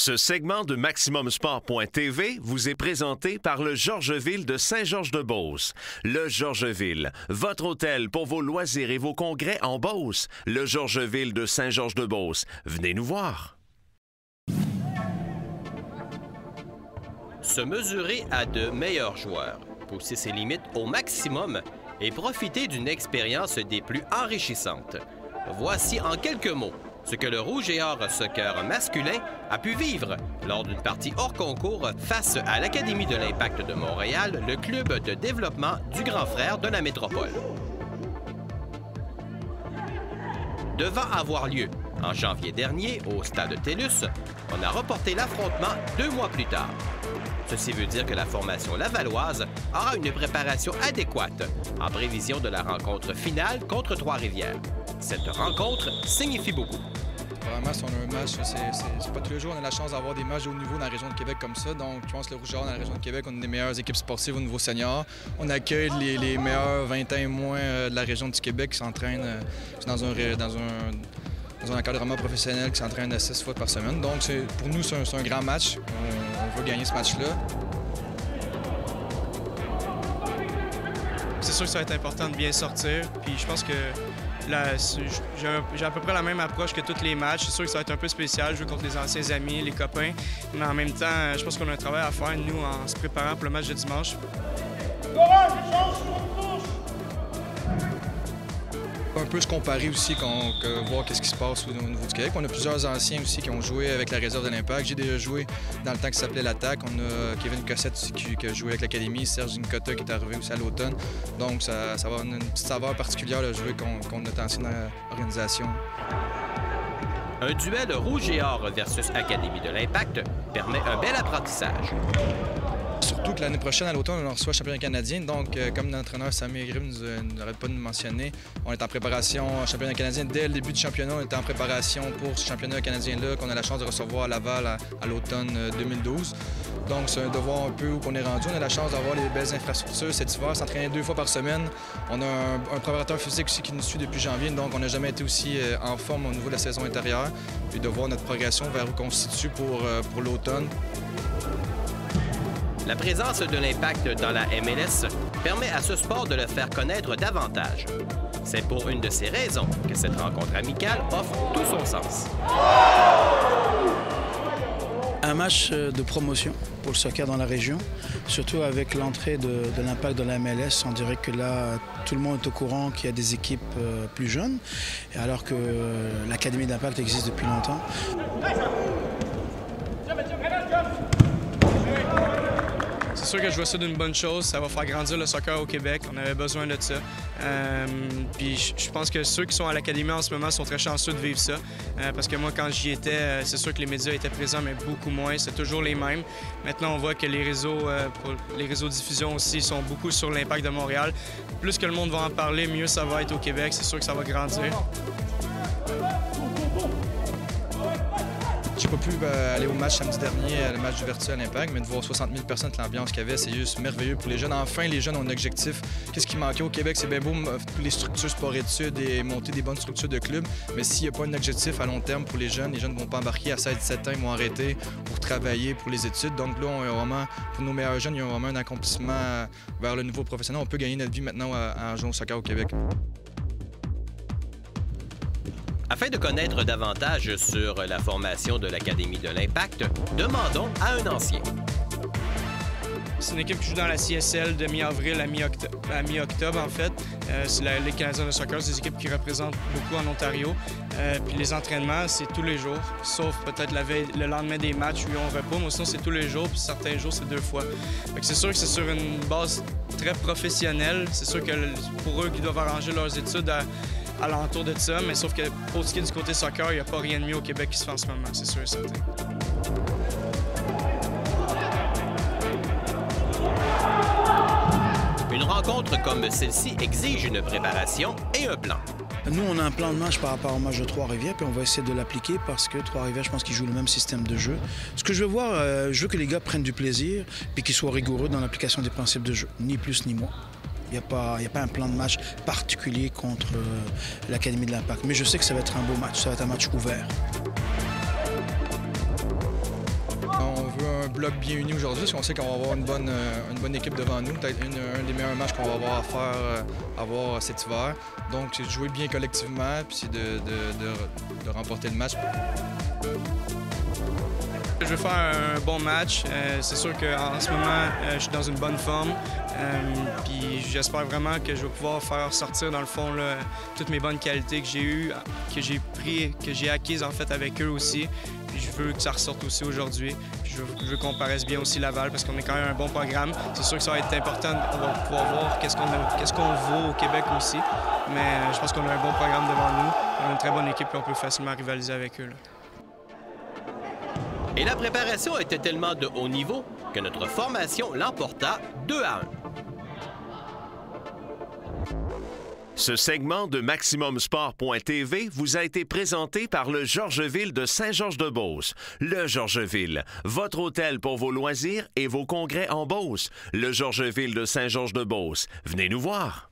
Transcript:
Ce segment de MaximumSport.tv vous est présenté par le Georgeville de Saint-Georges-de-Beauce. Le Georgeville, votre hôtel pour vos loisirs et vos congrès en Beauce. Le Georgeville de Saint-Georges-de-Beauce. Venez nous voir. Se mesurer à de meilleurs joueurs, pousser ses limites au maximum et profiter d'une expérience des plus enrichissantes. Voici en quelques mots ce que le Rouge et Or soccer masculin a pu vivre lors d'une partie hors concours face à l'Académie de l'Impact de Montréal, le club de développement du grand frère de la métropole. Devant avoir lieu en janvier dernier au stade TELUS, on a reporté l'affrontement 2 mois plus tard. Ceci veut dire que la formation lavalloise aura une préparation adéquate en prévision de la rencontre finale contre Trois-Rivières. Cette rencontre signifie beaucoup. Vraiment, si on a un match, c'est pas tous les jours on a la chance d'avoir des matchs de haut niveau dans la région de Québec comme ça. Donc, je pense que le Rouge et Or dans la région de Québec, on a des meilleures équipes sportives au niveau senior. On accueille les meilleurs 20 ans et moins de la région du Québec qui s'entraînent dans un encadrement professionnel qui s'entraîne 6 fois par semaine. Donc, pour nous, c'est un grand match. On veut gagner ce match-là. C'est sûr que ça va être important de bien sortir. Puis je pense que j'ai à peu près la même approche que tous les matchs. C'est sûr que ça va être un peu spécial, jouer contre les anciens amis, les copains. Mais en même temps, je pense qu'on a un travail à faire, nous, en se préparant pour le match de dimanche. Un peu se comparer aussi, voir qu'est-ce qui se passe au niveau du Québec. On a plusieurs anciens aussi qui ont joué avec la réserve de l'Impact. J'ai déjà joué dans le temps qui s'appelait l'Attaque. On a Kevin Cossette qui a joué avec l'Académie, Serge Nicotta qui est arrivé aussi à l'automne. Donc ça va avoir une petite saveur particulière de jouer contre notre ancienne organisation. Un duel Rouge et Or versus Académie de l'Impact permet un bel apprentissage. Surtout que l'année prochaine, à l'automne, on reçoit le championnat canadien. Donc, comme notre entraîneur Samir Grimm n'arrête pas de nous mentionner, on est en préparation au championnat canadien. Dès le début du championnat, on est en préparation pour ce championnat canadien-là qu'on a la chance de recevoir à Laval à l'automne 2012. Donc, c'est un devoir un peu où on est rendu. On a la chance d'avoir les belles infrastructures cet hiver, s'entraîner 2 fois par semaine. On a un préparateur physique aussi qui nous suit depuis janvier. Donc, on n'a jamais été aussi en forme au niveau de la saison intérieure. Puis de voir notre progression vers où on se situe pour l'automne. La présence de l'Impact dans la MLS permet à ce sport de le faire connaître davantage. C'est pour une de ces raisons que cette rencontre amicale offre tout son sens. Un match de promotion pour le soccer dans la région, surtout avec l'entrée de l'Impact dans la MLS. On dirait que là, tout le monde est au courant qu'il y a des équipes plus jeunes, alors que l'Académie d'Impact existe depuis longtemps. C'est sûr que je vois ça d'une bonne chose. Ça va faire grandir le soccer au Québec. On avait besoin de ça. Puis je pense que ceux qui sont à l'Académie en ce moment sont très chanceux de vivre ça. Parce que moi, quand j'y étais, c'est sûr que les médias étaient présents, mais beaucoup moins. C'est toujours les mêmes. Maintenant, on voit que les réseaux de diffusion aussi sont beaucoup sur l'Impact de Montréal. Plus que le monde va en parler, mieux ça va être au Québec. C'est sûr que ça va grandir. J'ai pas pu aller au match samedi dernier, le match d'ouverture à l'Impact, mais de voir 60 000 personnes, l'ambiance qu'il y avait, c'est juste merveilleux pour les jeunes. Enfin, les jeunes ont un objectif. Qu'est-ce qui manquait au Québec? C'est bien beau les structures sport-études et monter des bonnes structures de clubs, mais s'il n'y a pas un objectif à long terme pour les jeunes ne vont pas embarquer à 16-17 ans, ils vont arrêter pour travailler pour les études. Donc là, on a vraiment, pour nos meilleurs jeunes, ils ont vraiment un accomplissement vers le niveau professionnel. On peut gagner notre vie maintenant en jouant au soccer au Québec. Afin de connaître davantage sur la formation de l'Académie de l'Impact, demandons à un ancien. C'est une équipe qui joue dans la CSL de mi-avril à mi-octobre, en fait. C'est la Ligue canadienne de soccer, c'est des équipes qui représentent beaucoup en Ontario. Puis les entraînements, c'est tous les jours, sauf peut-être le lendemain des matchs où on repos. Mais sinon, c'est tous les jours, puis certains jours, c'est 2 fois. C'est sûr que c'est sur une base très professionnelle. C'est sûr que pour eux qui doivent arranger leurs études alentour de ça, mais sauf que pour ce qui est du côté soccer, il n'y a pas rien de mieux au Québec qui se fait en ce moment, c'est sûr et certain. Une rencontre comme celle-ci exige une préparation et un plan. Nous, on a un plan de match par rapport au match de Trois-Rivières, puis on va essayer de l'appliquer parce que Trois-Rivières, je pense qu'ils jouent le même système de jeu. Ce que je veux voir, je veux que les gars prennent du plaisir puis qu'ils soient rigoureux dans l'application des principes de jeu, ni plus ni moins. Il n'y a pas un plan de match particulier contre l'Académie de l'Impact. Mais je sais que ça va être un beau match, ça va être un match ouvert. on veut un bloc bien uni aujourd'hui, parce qu'on sait qu'on va avoir une bonne équipe devant nous, peut-être un des meilleurs matchs qu'on va avoir à faire avoir cet hiver. Donc, c'est de jouer bien collectivement, puis c'est de remporter le match. Je veux faire un bon match. C'est sûr qu'en ce moment, je suis dans une bonne forme. Puis j'espère vraiment que je vais pouvoir faire sortir, dans le fond, là, toutes mes bonnes qualités que j'ai eues, que j'ai acquises en fait avec eux aussi. Puis je veux que ça ressorte aussi aujourd'hui. Je veux qu'on paraisse bien aussi Laval parce qu'on est quand même un bon programme. C'est sûr que ça va être important. On va pouvoir voir qu'est-ce qu'on vaut au Québec aussi. Mais je pense qu'on a un bon programme devant nous. On a une très bonne équipe et on peut facilement rivaliser avec eux, là. Et la préparation était tellement de haut niveau que notre formation l'emporta 2-1. Ce segment de MaximumSport.tv vous a été présenté par le Georgeville de Saint-Georges-de-Beauce. Le Georgeville, votre hôtel pour vos loisirs et vos congrès en Beauce. Le Georgeville de Saint-Georges-de-Beauce. Venez nous voir.